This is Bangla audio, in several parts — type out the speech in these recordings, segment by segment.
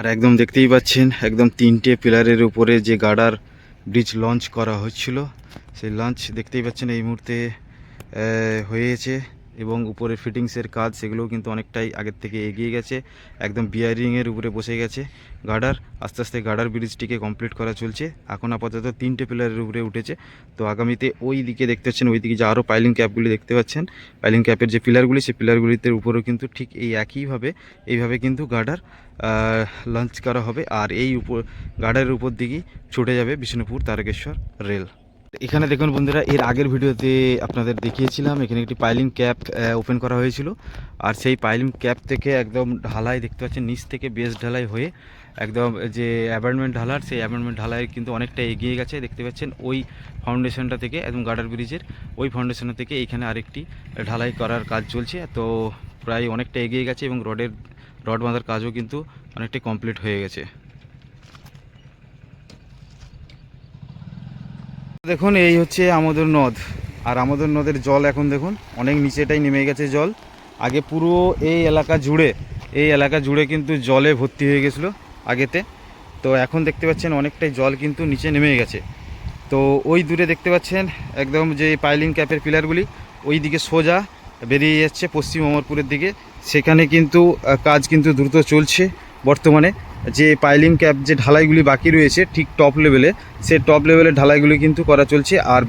আর একদম দেখতেই পাচ্ছেন একদম 3টে পিলারের উপরে যে গার্ডার ব্রিজ লঞ্চ করা হচ্ছিল সেই লঞ্চ দেখতেই পাচ্ছেন এই মুহূর্তে হয়েছে এবং উপরে ফিটিংসের কাজ সেগুলোও কিন্তু অনেকটাই আগের থেকে এগিয়ে গেছে। একদম বিয়ারিংয়ের উপরে বসে গেছে গার্ডার। আস্তে আস্তে গার্ডার ব্রিজটিকে কমপ্লিট করা চলছে। এখন আপাতত 3টে পিলারের উপরে উঠেছে। তো আগামীতে ওই দিকে দেখতে পাচ্ছেন, ওই দিকে যে আরও পাইলিং ক্যাপগুলি দেখতে পাচ্ছেন, পাইলিং ক্যাপের যে পিলারগুলি সেই পিলারগুলিতে উপরেও কিন্তু ঠিক এই এইভাবে কিন্তু গার্ডার লঞ্চ করা হবে। আর এই গার্ডারের উপর দিকেই ছুটে যাবে বিষ্ণুপুর তারকেশ্বর রেল। এখানে দেখুন বন্ধুরা, এর আগের ভিডিওতে আপনাদের দেখিয়েছিলাম এখানে একটি পাইলিং ক্যাপ ওপেন করা হয়েছিল। আর সেই পাইলিং ক্যাপ থেকে একদম ঢালাই দেখতে পাচ্ছেন, নিচ থেকে বেস ঢালাই হয়ে একদম যে অ্যাবার্টমেন্ট ঢালার সেই অ্যাবার্টমেন্ট ঢালাই কিন্তু অনেকটা এগিয়ে গেছে। দেখতে পাচ্ছেন ওই ফাউন্ডেশনটা থেকে একদম গার্ডার ব্রিজের ওই ফাউন্ডেশনটা থেকে এইখানে আরেকটি ঢালাই করার কাজ চলছে। তো প্রায় অনেকটা এগিয়ে গেছে এবং রড বাঁধার কাজও কিন্তু অনেকটাই কমপ্লিট হয়ে গেছে। দেখুন এই হচ্ছে আমোদর নদ। আর আমোদর নদের জল এখন দেখুন অনেক নিচেটাই নেমে গেছে জল। আগে পুরো এই এলাকা জুড়ে কিন্তু জলে ভর্তি হয়ে গেছিলো আগেতে। তো এখন দেখতে পাচ্ছেন অনেকটাই জল কিন্তু নিচে নেমে গেছে। তো ওই দূরে দেখতে পাচ্ছেন একদম যে পাইলিং ক্যাপের পিলারগুলি ওই দিকে সোজা বেরিয়ে যাচ্ছে পশ্চিম অমরপুরের দিকে। সেখানে কিন্তু কাজ কিন্তু দ্রুত চলছে বর্তমানে। যে পাইলিং ক্যাপ যে ঢালাইগুলি বাকি রয়েছে ঠিক টপ লেভেলে, সে টপ লেভেলের ঢালাইগুলি কিন্তু করা চলছে। আর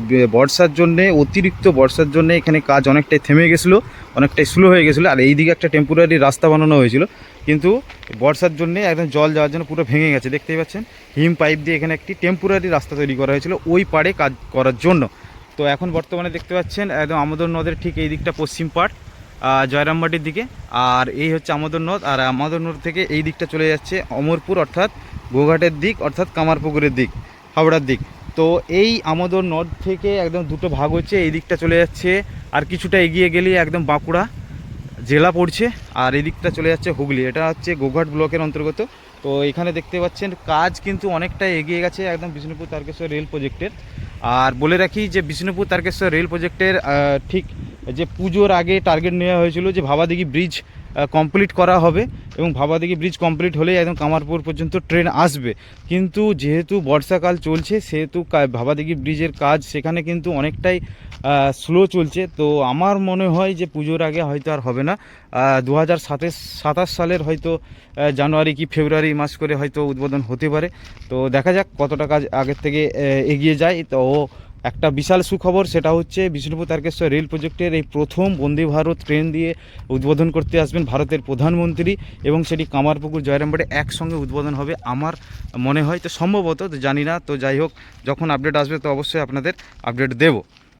অতিরিক্ত বর্ষার জন্যে এখানে কাজ অনেকটাই থেমে গেছিলো, অনেকটাই স্লো হয়ে গেছিলো। আর এই দিকে একটা টেম্পোরারি রাস্তা বানানো হয়েছিল, কিন্তু বর্ষার জন্যে একদম জল যাওয়ার জন্য পুরো ভেঙে গেছে। দেখতেই পাচ্ছেন হিম পাইপ দিয়ে এখানে একটি টেম্পোরারি রাস্তা তৈরি করা হয়েছিল ওই পাড়ে কাজ করার জন্য। তো এখন বর্তমানে দেখতে পাচ্ছেন একদম আমোদর নদের ঠিক এই দিকটা পশ্চিম পাড় জয়রামবাটির দিকে। আর এই হচ্ছে আমোদর নদ। আর আমোদর নদ থেকে এই দিকটা চলে যাচ্ছে অমরপুর অর্থাৎ গোঘাটের দিক, অর্থাৎ কামারপুকুরের দিক, হাওড়ার দিক। তো এই আমোদর নদ থেকে একদম দুটো ভাগ হচ্ছে, এই দিকটা চলে যাচ্ছে আর কিছুটা এগিয়ে গেলেই একদম বাঁকুড়া জেলা পড়ছে। আর এই দিকটা চলে যাচ্ছে হুগলি, এটা হচ্ছে গোঘাট ব্লকের অন্তর্গত। তো এখানে দেখতে পাচ্ছেন কাজ কিন্তু অনেকটা এগিয়ে গেছে একদম বিষ্ণুপুর তারকেশ্বর রেল প্রজেক্টের। আর বলে রাখি যে বিষ্ণুপুর তারকেশ্বর রেল প্রজেক্টের ঠিক যে পুজোর আগে টার্গেট নেওয়া হয়েছিল যে ভাবাদিঘি ব্রিজ কমপ্লিট করা হবে এবং ভাবাদিঘি ব্রিজ কমপ্লিট হলেই একদম কামারপুর পর্যন্ত ট্রেন আসবে। কিন্তু যেহেতু বর্ষাকাল চলছে সেহেতু ভাবাদিঘি ব্রিজের কাজ সেখানে কিন্তু অনেকটাই স্লো চলছে। তো আমার মনে হয় যে পুজোর আগে হয়তো আর হবে না, 2027 সালের হয়তো জানুয়ারি কি ফেব্রুয়ারি মাস করে হয়তো উদ্বোধন হতে পারে। তো দেখা যাক কতটা কাজ আগের থেকে এগিয়ে যায়। তো একটা বিশাল সুখবর, সেটা হচ্ছে বিষ্ণুপুর তারকেশ্বর রেল প্রজেক্টের এই প্রথম বন্দে ভারত ট্রেন দিয়ে উদ্বোধন করতে আসবেন ভারতের প্রধানমন্ত্রী এবং সেটি কামারপুকুর জয়রামবাটে একসঙ্গে উদ্বোধন হবে আমার মনে হয়। তো সম্ভবত, তো জানি না, তো যাই হোক, যখন আপডেট আসবে তো অবশ্যই আপনাদের আপডেট দেব।